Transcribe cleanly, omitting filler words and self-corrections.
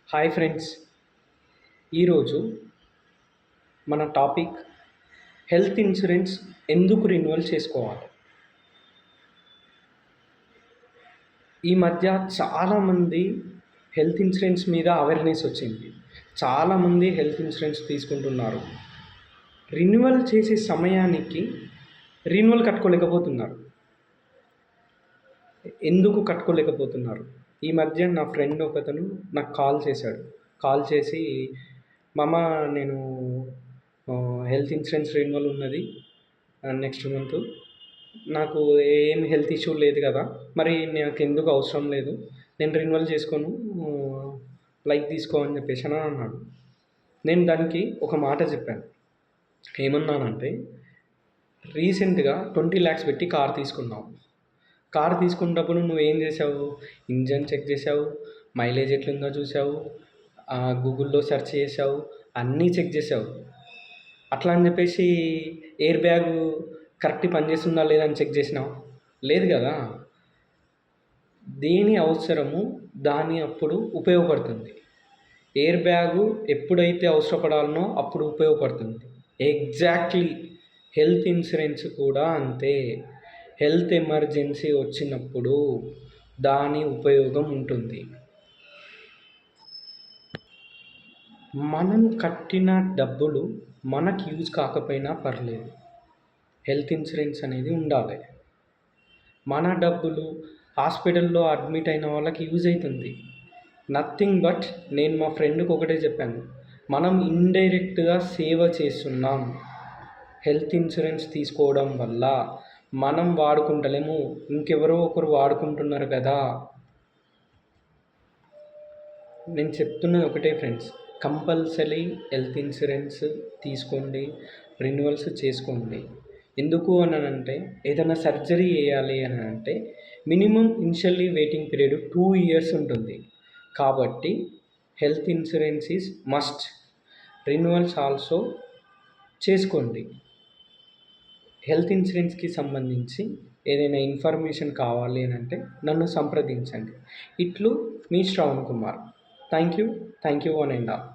Hi friends, ఈరోజు మన topic health insurance ఎందుకు రెన్యువల్ చేసుకోవాలి. ఈ మధ్య చాలామంది హెల్త్ ఇన్సూరెన్స్ మీద అవేర్నెస్ వచ్చింది. చాలామంది హెల్త్ ఇన్సూరెన్స్ తీసుకుంటున్నారు. రెన్యువల్ చేసే సమయానికి రెన్యువల్ కట్టుకోలేకపోతున్నారు. ఎందుకు కట్టుకోలేకపోతున్నారు? ఈ మధ్య నా ఫ్రెండ్ ఒకతను నాకు కాల్ చేసి మామ, నేను హెల్త్ ఇన్సూరెన్స్ రెన్యువల్ ఉన్నది నెక్స్ట్ మంత్. నాకు ఏం హెల్త్ ఇష్యూ లేదు కదా, మరి నాకు ఎందుకు అవసరం లేదు, నేను రెన్యువల్ చేసుకోను, లైక్ తీసుకో అని చెప్పేసి అని అన్నాడు. నేను దానికి ఒక మాట చెప్పాను. ఏమన్నానంటే, రీసెంట్గా 20 lakhs పెట్టి కార్ తీసుకున్నావు. కార్ తీసుకున్నప్పుడు నువ్వు ఏం చేసావు? ఇంజన్ చెక్ చేసావు, మైలేజ్ ఎట్లుందో చూసావు, గూగుల్లో సెర్చ్ చేసావు, అన్నీ చెక్ చేసావు. అట్లా అని చెప్పేసి ఎయిర్ బ్యాగ్ కరెక్ట్ పనిచేస్తుందా లేదా అని చెక్ చేసినావు? లేదు కదా. దేని అవసరము దాని అప్పుడు ఉపయోగపడుతుంది. ఎయిర్ బ్యాగు ఎప్పుడైతే అవసరపడాలనో అప్పుడు ఉపయోగపడుతుంది. ఎగ్జాక్ట్లీ హెల్త్ ఇన్సూరెన్స్ కూడా అంతే. హెల్త్ ఎమర్జెన్సీ వచ్చినప్పుడు దాని ఉపయోగం ఉంటుంది. మనం కట్టిన డబ్బులు మనకి యూజ్ కాకపోయినా పర్లేదు, హెల్త్ ఇన్సూరెన్స్ అనేది ఉండాలి. మన డబ్బులు హాస్పిటల్లో అడ్మిట్ అయిన వాళ్ళకి యూజ్ అవుతుంది. నథింగ్ బట్ నేను మా ఫ్రెండ్కి ఒకటే చెప్పాను, మనం ఇండైరెక్ట్గా సేవ చేస్తున్నాం. హెల్త్ ఇన్సూరెన్స్ తీసుకోవడం వల్ల మనం వాడుకుంటలేము, ఇంకెవరో ఒకరు వాడుకుంటున్నారు కదా. నేను చెప్తున్నది ఒకటే ఫ్రెండ్స్, కంపల్సరీ హెల్త్ ఇన్సూరెన్స్ తీసుకోండి, రెన్యువల్స్ చేసుకోండి. ఎందుకు అని అంటే, ఏదైనా సర్జరీ చేయాలి అని అంటే minimum initially waiting period 2 years ఉంటుంది. కాబట్టి health insurance is must. Renewals also చేసుకోండి. హెల్త్ ఇన్సూరెన్స్కి సంబంధించి ఏదైనా ఇన్ఫర్మేషన్ కావాలి అని అంటే నన్ను సంప్రదించండి. ఇట్లు మీ Shravan Kumar. Thank you one and all.